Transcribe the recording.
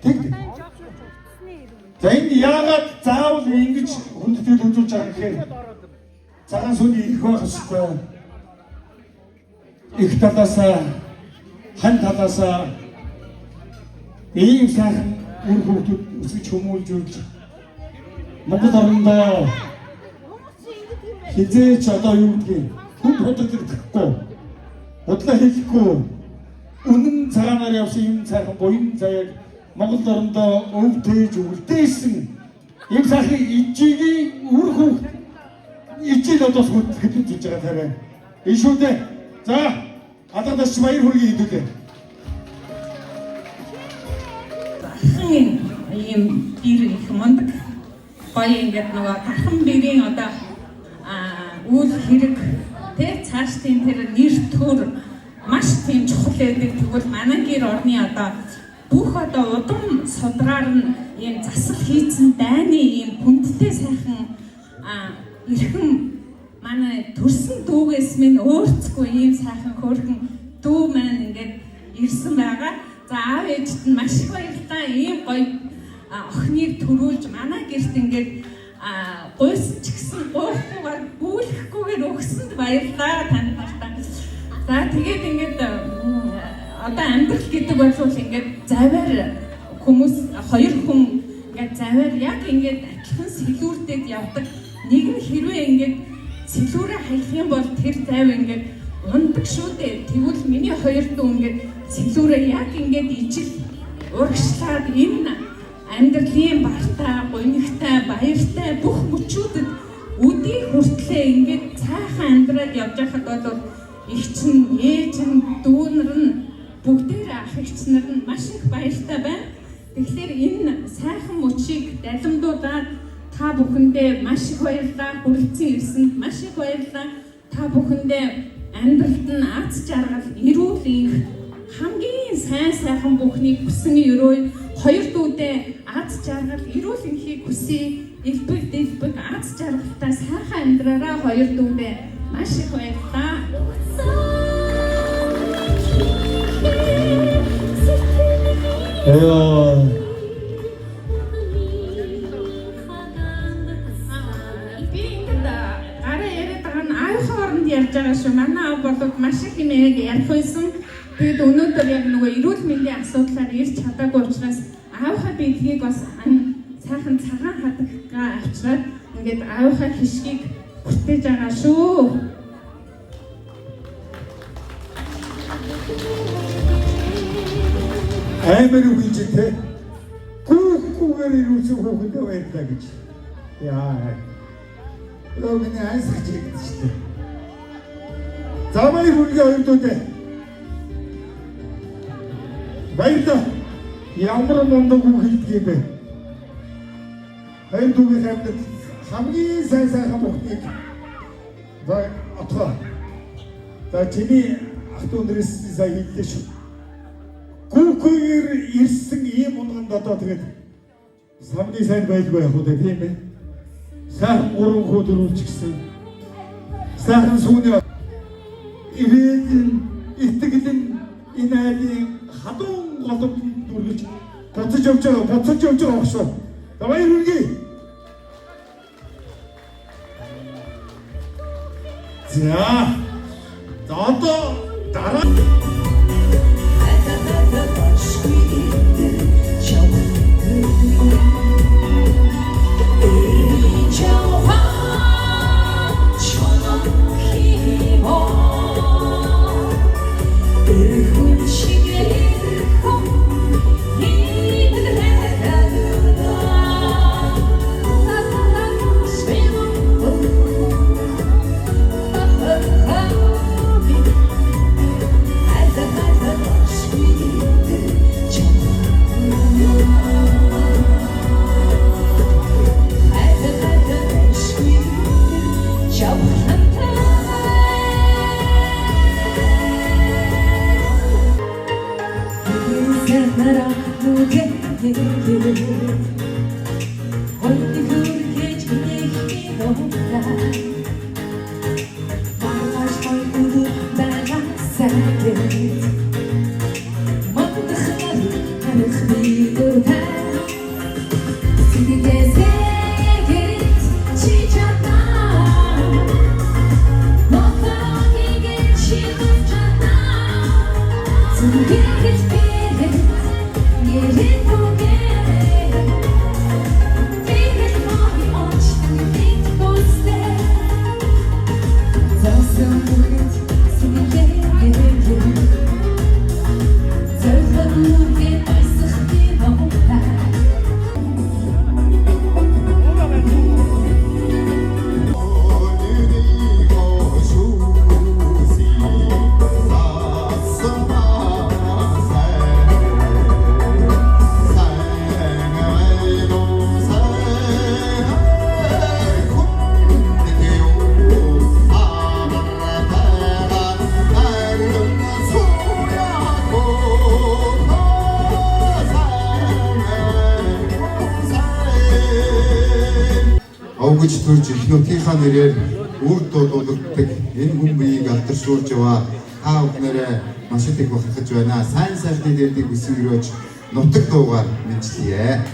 Тэг. За энэ яагаад заавал ингэж хүндэтгэл үзүүлж байгаа гэхээр цагаан сүний их байх ёстой. Их талаасаа, хан талаасаа ийм сайхан үр хөвгүүд өсөж хүмүүлж үрж Монгол орондоо хизээч одоо юу гэдгийг хүн бодогдохгүй, бодлоо хэлэхгүй, үнэн цагаанаар явсан юм сайхан буян заяаг Монгол орондоо өвдөөж үлдээсэн ийм сайхан ижигийн үр хөвгт ижил одоо хөдөлж хийж байгаа тарай. Ишүүдээ за алгадас баяр хүргэе хэдүүлээ. Ийм бир их мундаг гоё ингээд нөгөө тархан бирийн одоо үйл хэрэг тэ цаашдын тэр нэр төр маш тийм чухал байдаг. Тэгвэл манай гэр орны одоо бүх одоо удам судгаар нь ийм засал хийцэн дайны ийм хүндтэй сайхан эрхэм манай төрсөн дүүгээс минь өөрцгүй ийм сайхан хөөрхөн дүү маань ингээд ирсэн байгаа. За аав ээжт нь маш их баярлалаа. Ийм гоё охиныг төрүүлж манай гэрт ингээд гуйсан ч гэсэн гуйхгүйгээр гүйлэхгүйгээр өгсөнд баярлалаа танд нартай. За тэгээд ингээд одоо амьдрал гэдэг бол ингээд заваар хүмүүс хоёр хүн ингээд заваар яг ингээд адилхан сэлүүрдээд явдаг. Нэг нь хэрвээ ингээд сэлүүрээ хаях юм бол тэр зав ингээд ундаг шүү дээ. Тэгвэл миний хоёр дүү ингээд сэлүүрээ яг ингээд ижил урагшлаад энэ амьдралын бартай, гонигтай, баяртай бүх мөчүүдэд үдий хүртлээ ингээд цаахан амьдраад явж байхад бол эгч нь, ээж нь, дүүнэр нь бүгдээр ах эгч нар нь маш их баяртай байна. Тэгэхээр энэ сайхан мөчийг далимдуулаад та бүхэндээ маш их баярлалаа. Хүрэлцэн ирсэнд маш их баярлалаа. Та бүхэндээ амьдралд нь аз жаргал, эрүүл их хамгийн сайхан бүхнийг хүсэн өрөө хоёр дүүдээ аз жаргал, эрүүл энхийг хүсье. Элбэг аз жаргалтай сайхан амьдраараа хоёр дүүдээ маш их баярлалаа. Ярьж байгаа шүү. Манай аав болоод маш их юм ярих байсан. Тэгэд өнөөдөр яг нөгөө эрүүл мэндийн асуудлаар ирж чадаагүй учраас аавынхаа бэлгийг бас сайхан цагаан хадаггаа авчираад ингээд аавынхаа хишгийг бүртээж байгаа шүү. Аймаг үгийж тэ гүүгээр ирүүлсэн хүүхэдээ баярлаа гэж. Яа. Логны айсгч гэдэг шүү дээ. Замай хүргээ хоёр дүүдээ. Баярлалаа. Ямар мундаг үг хэлдэг юм бэ? Хоёр дүүгийн хамт хамгийн сайхан бүхнийг за отгоо. За чиний ах дүүнээс сая хэллээ шүү. Гүүгээр ирсэн ийм унганд одоо тэгээд самны сайн байлгүй яг үү тийм ээ. Сайхан гурван хүү дөрвч гисэн. Сайхан сүүний ивээн итгэлэн энэ айлын хадуун голомт дүргэж буцаж явж байгаа шүү. Давай үргэлээ. За одоо дараа Овгож төрж эхнүүдийнхаа нэрээр үр дуудуулдаг энэ хүн биеийг алдаршуулж яваа та бүхнээрээ маш их бахархаж байна. Сайн сайхны дэрдийг өсгөрөөж нутаг дуугаар мэдчилье.